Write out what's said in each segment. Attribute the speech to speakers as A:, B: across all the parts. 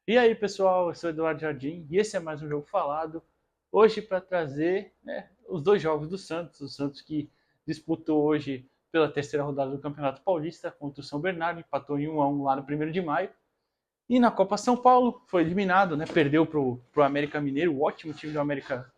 A: E aí, pessoal, eu sou o Eduardo Jardim e esse é mais um Jogo Falado. Hoje para trazer os dois jogos do Santos. O Santos que disputou hoje pela terceira rodada do Campeonato Paulista contra o São Bernardo, empatou em 1-1 lá no 1º de maio. E na Copa São Paulo foi eliminado, né? Perdeu para o América Mineiro, o ótimo time do América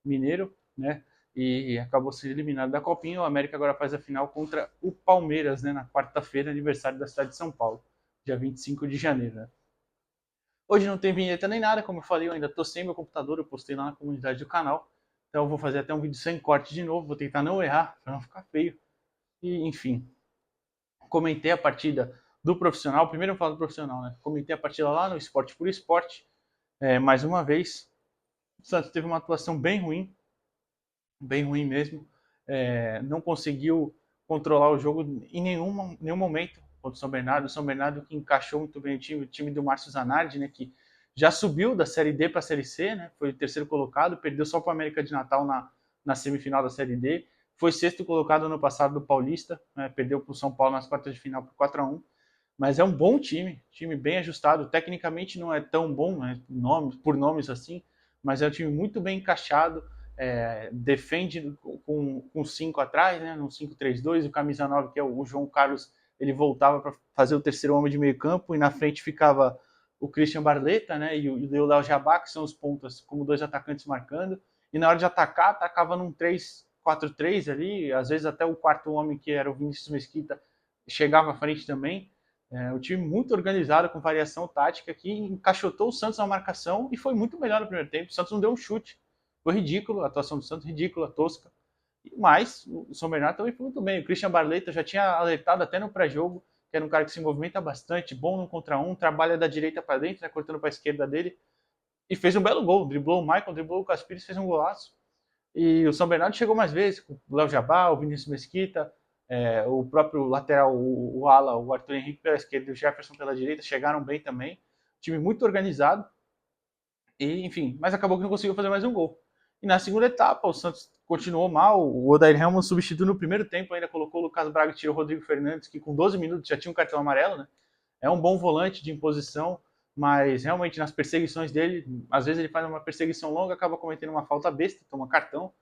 A: Mineiro, né? E acabou sendo eliminado da Copinha. O América agora faz a final contra o Palmeiras, né? Na quarta-feira, aniversário da cidade de São Paulo, dia 25 de janeiro, né? Hoje não tem vinheta nem nada, como eu falei, eu ainda tô sem meu computador, eu postei lá na comunidade do canal. Então eu vou fazer até um vídeo sem corte de novo, vou tentar não errar, para não ficar feio. E enfim, comentei a partida do profissional, primeiro eu falo do profissional, né? Comentei a partida lá no Esporte por Esporte, mais uma vez. O Santos teve uma atuação bem ruim mesmo. Não conseguiu controlar o jogo em nenhum momento contra o São Bernardo. O São Bernardo que encaixou muito bem o time do Márcio Zanardi, né, que já subiu da Série D para a Série C, né, foi o terceiro colocado, perdeu só para o América de Natal na semifinal da Série D, foi sexto colocado ano passado do Paulista, né, perdeu para o São Paulo nas quartas de final por 4-1, mas é um bom time bem ajustado, tecnicamente não é tão bom, né, por nomes assim, mas é um time muito bem encaixado, defende com 5 atrás, né, no 5-3-2, o camisa 9, que é o João Carlos, ele voltava para fazer o terceiro homem de meio campo, e na frente ficava o Christian Barleta, né, e o Léo Jabá, que são os pontas, como dois atacantes marcando, e na hora de atacar, atacava num 3-4-3 ali, às vezes até o quarto homem, que era o Vinícius Mesquita, chegava à frente também. O time muito organizado, com variação tática, que encaixotou o Santos na marcação e foi muito melhor no primeiro tempo. O Santos não deu um chute. Foi ridículo, a atuação do Santos ridícula, tosca. Mas o São Bernardo também foi muito bem. O Christian Barleta já tinha alertado até no pré-jogo, que era um cara que se movimenta bastante, bom no contra um, trabalha da direita para dentro, né, cortando para a esquerda dele, e fez um belo gol. Driblou o Michael, driblou o Caspires, fez um golaço. E o São Bernardo chegou mais vezes, com o Léo Jabá, o Vinícius Mesquita, o próprio lateral, o ala, o Arthur Henrique pela esquerda e o Jefferson pela direita, chegaram bem também. Time muito organizado. E, enfim, mas acabou que não conseguiu fazer mais um gol. E na segunda etapa, o Santos continuou mal. O Odair Helman substituiu no primeiro tempo, ainda colocou o Lucas Braga e tirou o Rodrigo Fernandes, que com 12 minutos já tinha um cartão amarelo, né? É um bom volante de imposição, mas realmente nas perseguições dele, às vezes ele faz uma perseguição longa, acaba cometendo uma falta besta, toma cartão.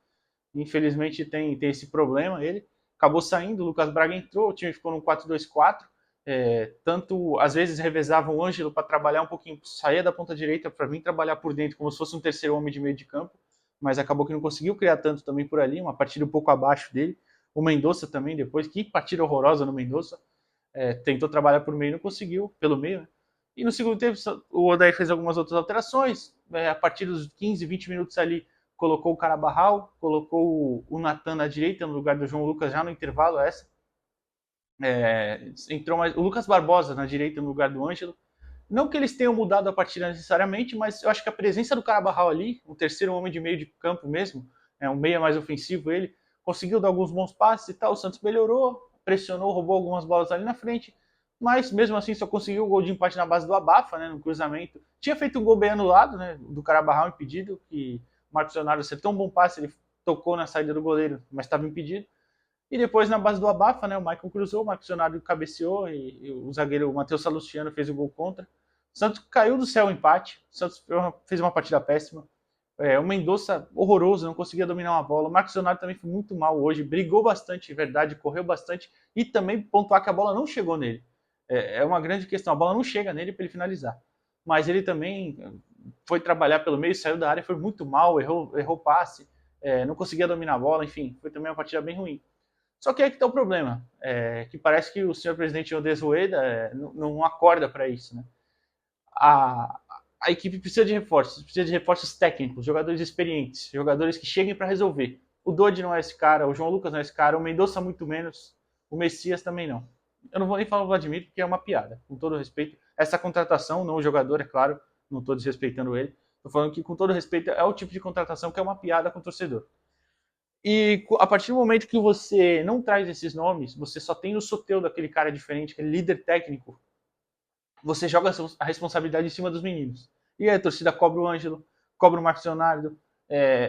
A: Infelizmente tem esse problema ele. Acabou saindo, o Lucas Braga entrou, o time ficou no 4-2-4. Tanto às vezes revezava o Ângelo para trabalhar um pouquinho, saía da ponta direita para vir trabalhar por dentro, como se fosse um terceiro homem de meio de campo, mas acabou que não conseguiu criar tanto também por ali, uma partida um pouco abaixo dele. O Mendonça também, depois, que partida horrorosa no Mendonça. Tentou trabalhar por meio, não conseguiu, pelo meio, né? E no segundo tempo, o Odair fez algumas outras alterações. A partir dos 15, 20 minutos ali, colocou o Carabarral, colocou o Natan na direita no lugar do João Lucas já no intervalo essa. Entrou mais o Lucas Barbosa na direita no lugar do Ângelo. Não que eles tenham mudado a partida necessariamente, mas eu acho que a presença do Carabarral ali, o terceiro homem de meio de campo mesmo, um meia mais ofensivo ele, conseguiu dar alguns bons passes e tal, o Santos melhorou, pressionou, roubou algumas bolas ali na frente, mas mesmo assim só conseguiu o gol de empate na base do Abafa, né, no cruzamento. Tinha feito um gol bem anulado, né, do Carabarral impedido, que o Marcos Leonardo acertou um bom passe, ele tocou na saída do goleiro, mas estava impedido. E depois, na base do Abafa, né, o Michael cruzou, o Marcos Leonardo cabeceou e o zagueiro o Matheus Salustiano fez o gol contra. O Santos caiu do céu o empate, o Santos fez uma partida péssima. O Mendonça horroroso, não conseguia dominar uma bola. O Marcos Leonardo também foi muito mal hoje, brigou bastante, verdade, correu bastante e também pontuar que a bola não chegou nele. É uma grande questão, a bola não chega nele para ele finalizar. Mas ele também foi trabalhar pelo meio, saiu da área, foi muito mal, errou passe, não conseguia dominar a bola, enfim, foi também uma partida bem ruim. Só que aí que está o problema, que parece que o senhor presidente Odes Rueda não acorda para isso, né? A, a equipe precisa de reforços técnicos, jogadores experientes, jogadores que cheguem para resolver. O Dodi não é esse cara, o João Lucas não é esse cara, o Mendonça muito menos, o Messias também não. Eu não vou nem falar o Vladimir, porque é uma piada, com todo respeito. Essa contratação, não o jogador, é claro, não estou desrespeitando ele, estou falando que, com todo respeito, é o tipo de contratação que é uma piada com o torcedor. E a partir do momento que você não traz esses nomes, você só tem o Soteldo daquele cara diferente, aquele líder técnico, você joga a responsabilidade em cima dos meninos. E aí a torcida cobra o Ângelo, cobra o Marcos Leonardo,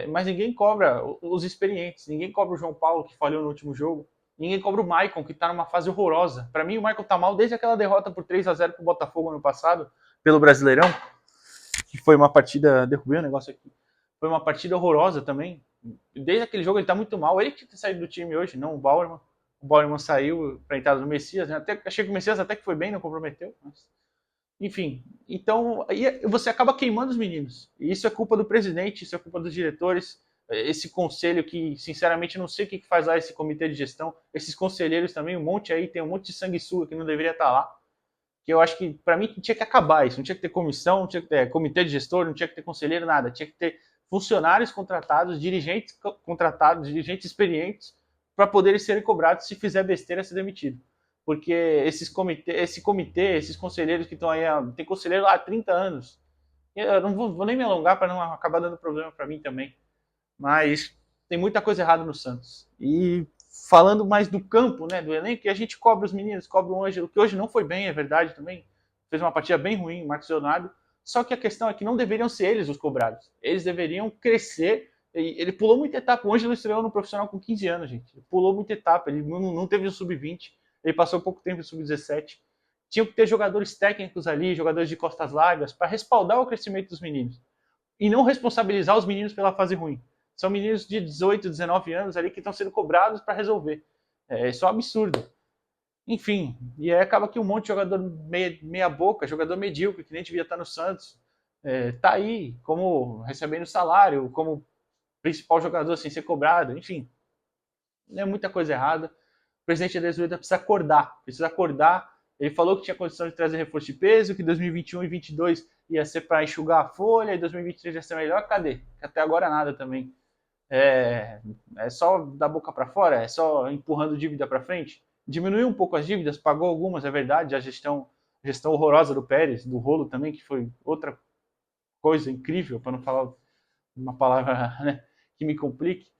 A: mas ninguém cobra os experientes, ninguém cobra o João Paulo, que falhou no último jogo, ninguém cobra o Maicon, que está numa fase horrorosa. Para mim, o Maicon está mal desde aquela derrota por 3-0 para o Botafogo ano passado, pelo Brasileirão. que foi uma partida, derrubei o negócio aqui, foi uma partida horrorosa também. Desde aquele jogo ele tá muito mal, ele que tinha saído do time hoje, não o Bauerman. O Bauerman saiu para a entrada do Messias, né? Até, achei que o Messias até que foi bem, não comprometeu, mas... Enfim, então aí você acaba queimando os meninos. E isso é culpa do presidente, isso é culpa dos diretores, esse conselho que, sinceramente, não sei o que faz lá esse comitê de gestão, esses conselheiros também, um monte aí, tem um monte de sanguessuga que não deveria estar lá. Que eu acho que, para mim, tinha que acabar isso. Não tinha que ter comissão, não tinha que ter comitê de gestor, não tinha que ter conselheiro, nada. Tinha que ter funcionários contratados, dirigentes contratados, dirigentes experientes, para poderem serem cobrados se fizer besteira ser demitido. Porque esse comitê, esses conselheiros que estão aí, tem conselheiro lá há 30 anos. Eu não vou nem me alongar para não acabar dando problema para mim também. Mas tem muita coisa errada no Santos. E falando mais do campo, né, do elenco, que a gente cobra os meninos, cobra o Ângelo, que hoje não foi bem, é verdade também. Fez uma partida bem ruim, o Marcos Leonardo. Só que a questão é que não deveriam ser eles os cobrados. Eles deveriam crescer. Ele pulou muita etapa. O Ângelo estreou no profissional com 15 anos, gente. Ele pulou muita etapa. Ele não teve o sub-20. Ele passou pouco tempo no sub-17. Tinham que ter jogadores técnicos ali, jogadores de costas largas, para respaldar o crescimento dos meninos. E não responsabilizar os meninos pela fase ruim. São meninos de 18, 19 anos ali que estão sendo cobrados para resolver. Isso é um absurdo. Enfim, e aí acaba que um monte de jogador meia boca, jogador medíocre, que nem devia estar no Santos, tá aí como recebendo salário, como principal jogador sem ser cobrado, enfim. É muita coisa errada. O presidente da Jesuíta precisa acordar. Ele falou que tinha condição de trazer reforço de peso, que 2021 e 2022 ia ser para enxugar a folha, e 2023 ia ser melhor. Cadê? Até agora nada também. É só da boca para fora? É só empurrando dívida para frente? Diminuiu um pouco as dívidas, pagou algumas, é verdade. A gestão horrorosa do Pérez, do Rolo também, que foi outra coisa incrível, para não falar uma palavra, né, que me complique.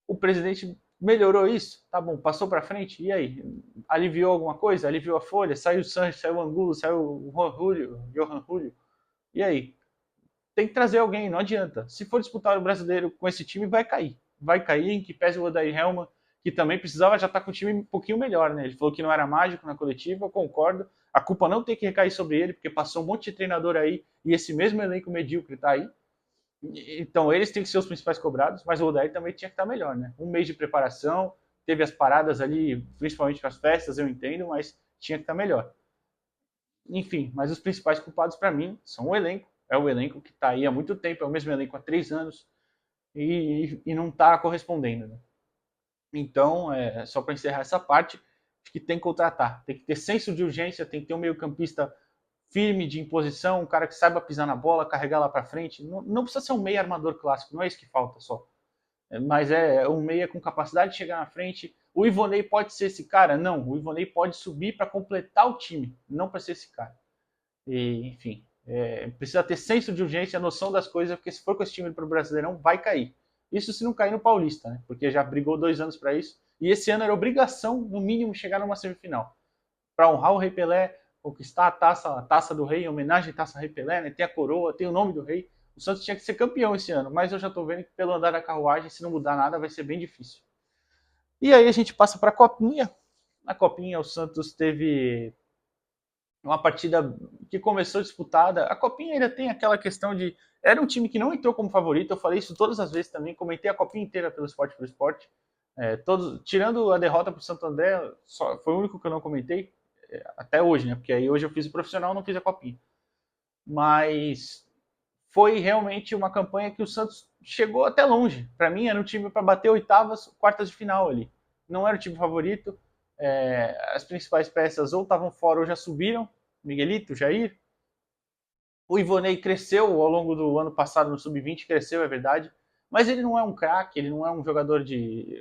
A: O presidente melhorou isso? Tá bom, passou para frente? E aí? Aliviou alguma coisa? Aliviou a folha? Saiu o Sanches, saiu o Angulo, saiu o Johan Julio? E aí? Tem que trazer alguém, não adianta. Se for disputar o brasileiro com esse time, vai cair. Vai cair, em que pese o Odair Helman, que também precisava já estar com o time um pouquinho melhor, né? Ele falou que não era mágico na coletiva, eu concordo. A culpa não tem que recair sobre ele, porque passou um monte de treinador aí e esse mesmo elenco medíocre está aí. Então eles têm que ser os principais cobrados, mas o Odair também tinha que estar melhor, né? Um mês de preparação, teve as paradas ali, principalmente com as festas, eu entendo, mas tinha que estar melhor. Enfim, mas os principais culpados para mim são o elenco. É o elenco que está aí há muito tempo, é o mesmo elenco há 3 anos e não está correspondendo. Né? Então, só para encerrar essa parte, acho que tem que contratar. Tem que ter senso de urgência, tem que ter um meio-campista firme de imposição, um cara que saiba pisar na bola, carregar lá para frente. Não precisa ser um meio armador clássico, não é isso que falta só. Mas é um meia com capacidade de chegar na frente. O Ivonei pode ser esse cara? Não, o Ivonei pode subir para completar o time, não para ser esse cara. E, enfim, precisa ter senso de urgência, noção das coisas, porque se for com esse time para o Brasileirão, vai cair. Isso se não cair no Paulista, né? Porque já brigou 2 anos para isso. E esse ano era obrigação, no mínimo, chegar numa semifinal. Para honrar o Rei Pelé, conquistar a taça do Rei, em homenagem à taça Rei Pelé, né? Tem a coroa, tem o nome do Rei. O Santos tinha que ser campeão esse ano, mas eu já estou vendo que pelo andar da carruagem, se não mudar nada, vai ser bem difícil. E aí a gente passa para a Copinha. Na Copinha, o Santos teve uma partida que começou disputada. A Copinha ainda tem aquela questão de... Era um time que não entrou como favorito, eu falei isso todas as vezes também, comentei a Copinha inteira pelo Esporte pelo Esporte. Tirando a derrota para o Santo André, foi o único que eu não comentei, até hoje, né? Porque aí hoje eu fiz o profissional, não fiz a Copinha. Mas foi realmente uma campanha que o Santos chegou até longe. Para mim, era um time para bater oitavas, quartas de final ali. Não era o time favorito. As principais peças ou estavam fora ou já subiram. Miguelito, Jair. O Ivonei cresceu ao longo do ano passado no Sub-20, cresceu, é verdade. Mas ele não é um craque, ele não é um jogador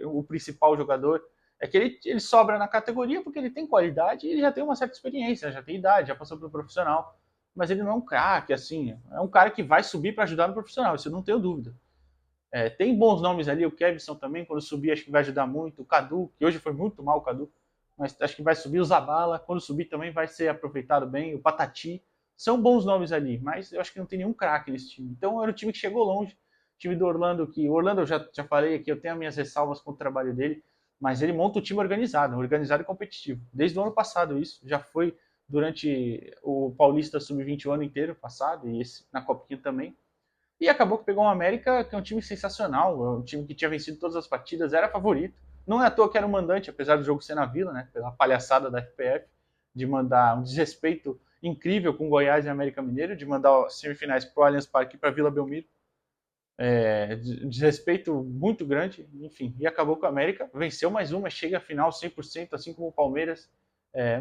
A: o principal jogador. É que ele sobra na categoria porque ele tem qualidade e ele já tem uma certa experiência, já tem idade, já passou pelo profissional. Mas ele não é um craque, assim. É um cara que vai subir para ajudar no profissional, isso eu não tenho dúvida. Tem bons nomes ali, o Kevson também, quando subir, acho que vai ajudar muito. O Cadu, que hoje foi muito mal o Cadu, mas acho que vai subir. O Zabala, quando subir também vai ser aproveitado bem. O Patati, são bons nomes ali, mas eu acho que não tem nenhum craque nesse time. Então era o time que chegou longe. O time do Orlando, que o Orlando eu já falei aqui, eu tenho as minhas ressalvas com o trabalho dele, mas ele monta o time organizado e competitivo. Desde o ano passado isso, já foi durante o Paulista Sub-20 o ano inteiro passado, e esse na Copinha também. E acabou que pegou um América, que é um time sensacional, um time que tinha vencido todas as partidas, era favorito. Não é à toa que era o mandante, apesar do jogo ser na Vila, né? Pela palhaçada da FPF, de mandar um desrespeito incrível com Goiás e América Mineiro, de mandar semifinais para o Allianz Parque e para Vila Belmiro. Desrespeito muito grande, enfim. E acabou com o América, venceu mais uma, chega à final 100%, assim como o Palmeiras.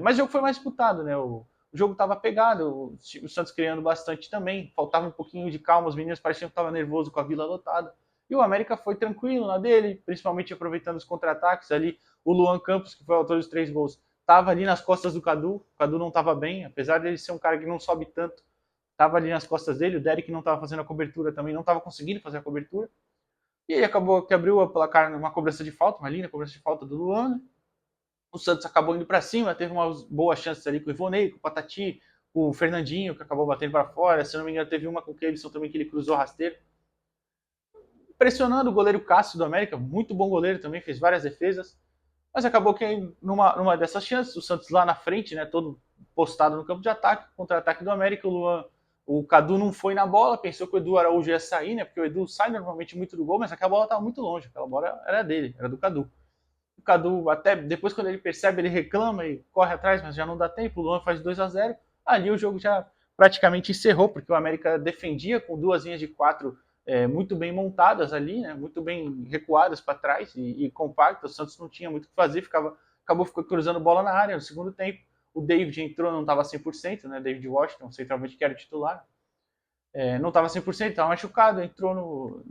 A: Mas o jogo foi mais disputado, né? O jogo estava pegado, o Santos criando bastante também, faltava um pouquinho de calma, os meninos pareciam que estavam nervosos com a Vila lotada. E o América foi tranquilo na dele, principalmente aproveitando os contra-ataques ali. O Luan Campos, que foi o autor dos 3 gols, estava ali nas costas do Cadu. O Cadu não estava bem, apesar de ele ser um cara que não sobe tanto, estava ali nas costas dele. O Derek não estava fazendo a cobertura também, não estava conseguindo fazer a cobertura. E ele acabou que abriu a placar numa cobrança de falta, uma linha cobrança de falta do Luan, né? O Santos acabou indo para cima, teve umas boas chances ali com o Ivonei, com o Patati, com o Fernandinho, que acabou batendo para fora. Se não me engano, teve uma com o Kevson também, que ele cruzou rasteiro. Pressionando o goleiro Cássio do América, muito bom goleiro também, fez várias defesas. Mas acabou que numa dessas chances, o Santos lá na frente, né, todo postado no campo de ataque, contra-ataque do América, o Cadu não foi na bola, pensou que o Edu Araújo ia sair, né, porque o Edu sai normalmente muito do gol, mas aquela bola estava muito longe, aquela bola era dele, era do Cadu. O Cadu, até depois, quando ele percebe, ele reclama e corre atrás, mas já não dá tempo. O Luan faz 2-0. Ali o jogo já praticamente encerrou, porque o América defendia com 2 linhas de 4 muito bem montadas ali, né, muito bem recuadas para trás e compactas. O Santos não tinha muito o que fazer, acabou cruzando bola na área no segundo tempo. O David entrou, não estava 100%, né, David Washington, centralmente que era o titular. Não estava 100%, estava machucado, entrou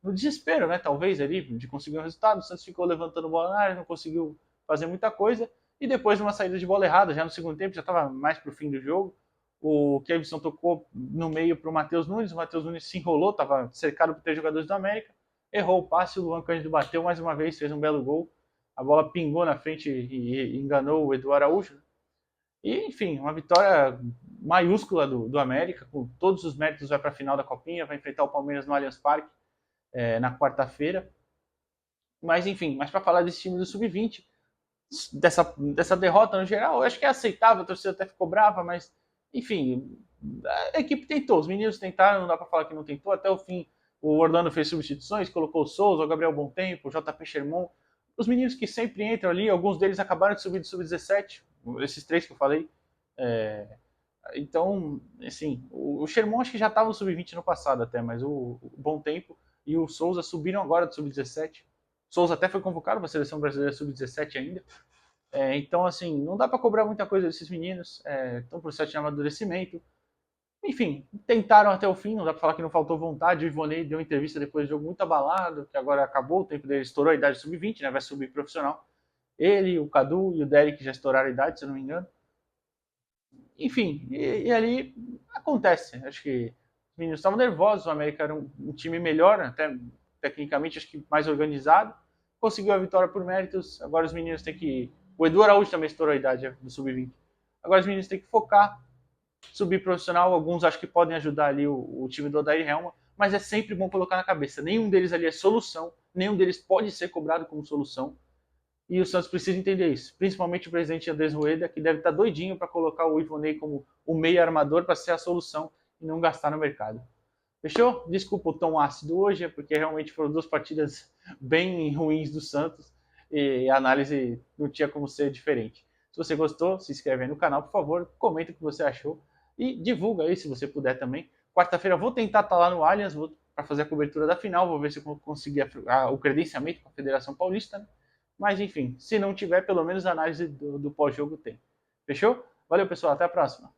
A: no desespero, né? Talvez ali, de conseguir um resultado. O Santos ficou levantando bola na área, não conseguiu fazer muita coisa. E depois, numa saída de bola errada, já no segundo tempo, já estava mais para o fim do jogo. O Kevson tocou no meio para o Matheus Nunes. O Matheus Nunes se enrolou, estava cercado por 3 jogadores do América. Errou o passe, o Luan Cândido bateu mais uma vez, fez um belo gol. A bola pingou na frente e enganou o Edu Araújo. E, enfim, uma vitória maiúscula do América, com todos os méritos, vai para a final da Copinha, vai enfrentar o Palmeiras no Allianz Parque na quarta-feira. Mas, enfim, para falar desse time do Sub-20, dessa derrota no geral, eu acho que é aceitável, a torcida até ficou brava, mas, enfim, a equipe tentou, os meninos tentaram, não dá para falar que não tentou, até o fim o Orlando fez substituições, colocou o Souza, o Gabriel Bontempo, o JP Sherman, os meninos que sempre entram ali, alguns deles acabaram de subir do Sub-17, esses 3 que eu falei. Então, assim, o Sherman acho que já estava no Sub-20 no passado até, mas o Bontempo e o Souza subiram agora do Sub-17. O Souza até foi convocado para a Seleção Brasileira Sub-17 ainda. Então, assim, não dá para cobrar muita coisa desses meninos. Estão por processo de amadurecimento. Enfim, tentaram até o fim, não dá para falar que não faltou vontade. O Ivonei deu uma entrevista depois do jogo muito abalado, que agora acabou, o tempo dele estourou a idade sub-20, né? Vai subir profissional. Ele, o Cadu e o Derek já estouraram a idade, se eu não me engano. Enfim, e ali acontece. Acho que os meninos estavam nervosos, o América era um time melhor, até tecnicamente, acho que mais organizado. Conseguiu a vitória por méritos. Agora os meninos têm que. O Edu Araújo também estourou a idade do sub-20. Agora os meninos têm que focar, subir profissional. Alguns acho que podem ajudar ali o time do Odair Helma, mas é sempre bom colocar na cabeça: nenhum deles ali é solução, nenhum deles pode ser cobrado como solução. E o Santos precisa entender isso. Principalmente o presidente Andrés Rueda, que deve estar doidinho para colocar o Ivonei como o meio armador para ser a solução e não gastar no mercado. Fechou? Desculpa o tom ácido hoje, é porque realmente foram 2 partidas bem ruins do Santos e a análise não tinha como ser diferente. Se você gostou, se inscreve aí no canal, por favor, comenta o que você achou e divulga aí se você puder também. Quarta-feira vou tentar estar lá no Allianz para fazer a cobertura da final, vou ver se eu conseguir o credenciamento com a Federação Paulista, né? Mas, enfim, se não tiver, pelo menos a análise do pós-jogo tem. Fechou? Valeu, pessoal. Até a próxima.